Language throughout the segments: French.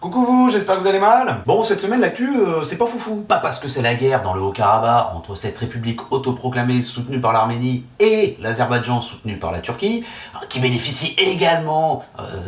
Coucou vous, j'espère que vous allez mal. Bon, cette semaine l'actu, c'est pas foufou. Pas parce que c'est la guerre dans le Haut-Karabakh entre cette république autoproclamée soutenue par l'Arménie et l'Azerbaïdjan soutenue par la Turquie, qui bénéficie également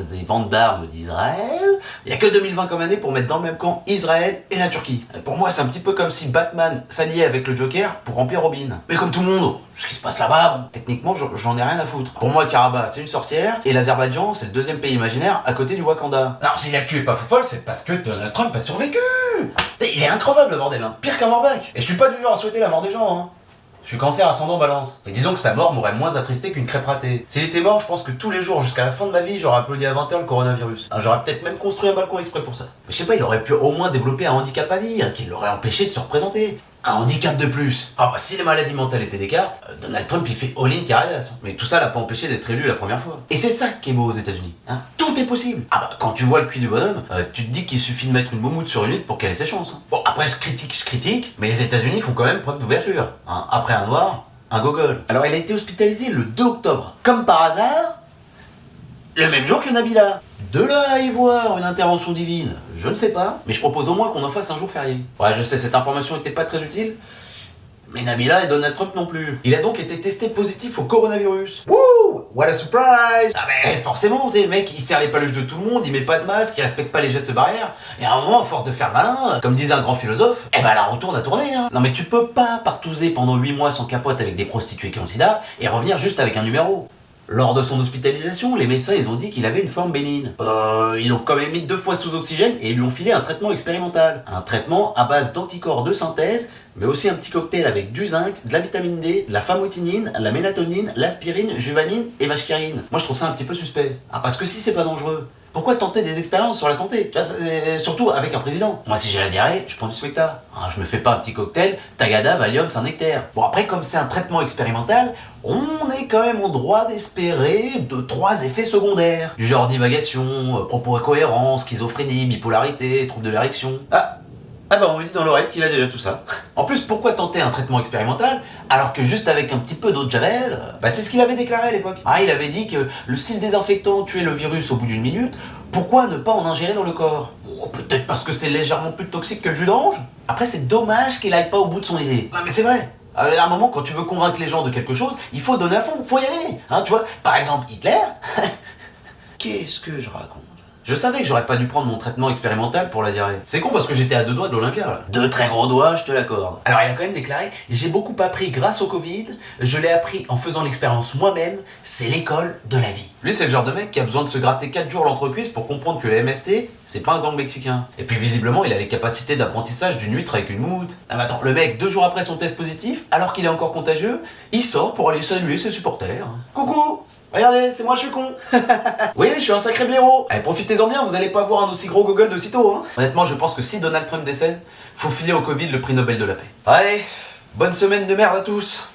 des ventes d'armes d'Israël. Il y a que 2020 comme année pour mettre dans le même camp Israël et la Turquie. Pour moi, c'est un petit peu comme si Batman s'alliait avec le Joker pour remplir Robin. Mais comme tout le monde, ce qui se passe là-bas, bon, techniquement, j'en ai rien à foutre. Pour moi, Karabakh, c'est une sorcière, et l'Azerbaïdjan, c'est le deuxième pays imaginaire à côté du Wakanda. Non, si l'actu est pas folle, c'est parce que Donald Trump a survécu. Il est increvable le bordel, hein. Pire qu'un morbac. Et je suis pas du genre à souhaiter la mort des gens, hein. Je suis cancer ascendant balance. Et disons que sa mort m'aurait moins attristé qu'une crêpe ratée. S'il était mort, je pense que tous les jours jusqu'à la fin de ma vie, j'aurais applaudi à 20h le coronavirus. J'aurais peut-être même construit un balcon exprès pour ça. Mais je sais pas, il aurait pu au moins développer un handicap à vie, qui l'aurait empêché de se représenter. Un handicap de plus. Ah bah si les maladies mentales étaient des cartes, Donald Trump il fait all-in carrière. Mais tout ça l'a pas empêché d'être élu la première fois. Et c'est ça qui est beau aux États-Unis, hein. Tout est possible. Ah bah quand tu vois le puits du bonhomme, tu te dis qu'il suffit de mettre une moumoute sur une huître pour qu'elle ait ses chances. Hein. Bon après je critique, mais les États-Unis font quand même preuve d'ouverture. Hein. Après un noir, un gogol. Alors il a été hospitalisé le 2 octobre. Comme par hasard, le même jour que Nabila. De là à y voir une intervention divine, je ne sais pas, mais je propose au moins qu'on en fasse un jour férié. Ouais, je sais, cette information était pas très utile, mais Nabila et Donald Trump non plus. Il a donc été testé positif au coronavirus. Wouh! What a surprise! Ah ben forcément, tu sais, le mec, il serre les paluches de tout le monde, il met pas de masque, il respecte pas les gestes barrières, et à un moment, à force de faire malin, comme disait un grand philosophe, eh ben la roue tourne à tourner, hein. Non mais tu peux pas partouzer pendant 8 mois sans capote avec des prostituées qui ont le sida, et revenir juste avec un numéro. Lors de son hospitalisation, les médecins ils ont dit qu'il avait une forme bénigne. Ils l'ont quand même mis 2 fois sous oxygène et ils lui ont filé un traitement expérimental. Un traitement à base d'anticorps de synthèse, mais aussi un petit cocktail avec du zinc, de la vitamine D, de la famotidine, la mélatonine, l'aspirine, juvamine et vachequérine. Moi je trouve ça un petit peu suspect. Ah parce que si c'est pas dangereux, pourquoi tenter des expériences sur la santé? Surtout avec un président. Moi si j'ai la diarrhée, je prends du Swecta. Je me fais pas un petit cocktail, Tagada, Valium, Saint-Nectaire. Bon après comme c'est un traitement expérimental, on est quand même en droit d'espérer 3 effets secondaires. Du genre divagation, propos incohérents, schizophrénie, bipolarité, trouble de l'érection. Ah bah on me dit dans l'oreille qu'il a déjà tout ça. En plus, pourquoi tenter un traitement expérimental alors que juste avec un petit peu d'eau de javel, c'est ce qu'il avait déclaré à l'époque. Il avait dit que le style désinfectant tuait le virus au bout d'1 minute, pourquoi ne pas en ingérer dans le corps? Peut-être parce que c'est légèrement plus toxique que le jus d'orange. Après c'est dommage qu'il aille pas au bout de son idée. Non mais c'est vrai. À un moment, quand tu veux convaincre les gens de quelque chose, il faut donner à fond, faut y aller. Tu vois, par exemple Hitler, qu'est-ce que je raconte? Je savais que j'aurais pas dû prendre mon traitement expérimental pour la diarrhée. C'est con parce que j'étais à 2 doigts de l'Olympia là. 2 très gros doigts, je te l'accorde. Alors il a quand même déclaré, j'ai beaucoup appris grâce au Covid, je l'ai appris en faisant l'expérience moi-même, c'est l'école de la vie. Lui c'est le genre de mec qui a besoin de se gratter 4 jours l'entrecuisse pour comprendre que le MST, c'est pas un gang mexicain. Et puis visiblement il a les capacités d'apprentissage d'une huître avec une moumoute. Ah mais attends, le mec 2 jours après son test positif, alors qu'il est encore contagieux, il sort pour aller saluer ses supporters. Coucou! Regardez, c'est moi, je suis con. Oui, je suis un sacré blaireau. Allez, profitez-en bien, vous allez pas voir un aussi gros gogol de sitôt, hein. Honnêtement, je pense que si Donald Trump décède, faut filer au Covid le prix Nobel de la paix. Allez, bonne semaine de merde à tous.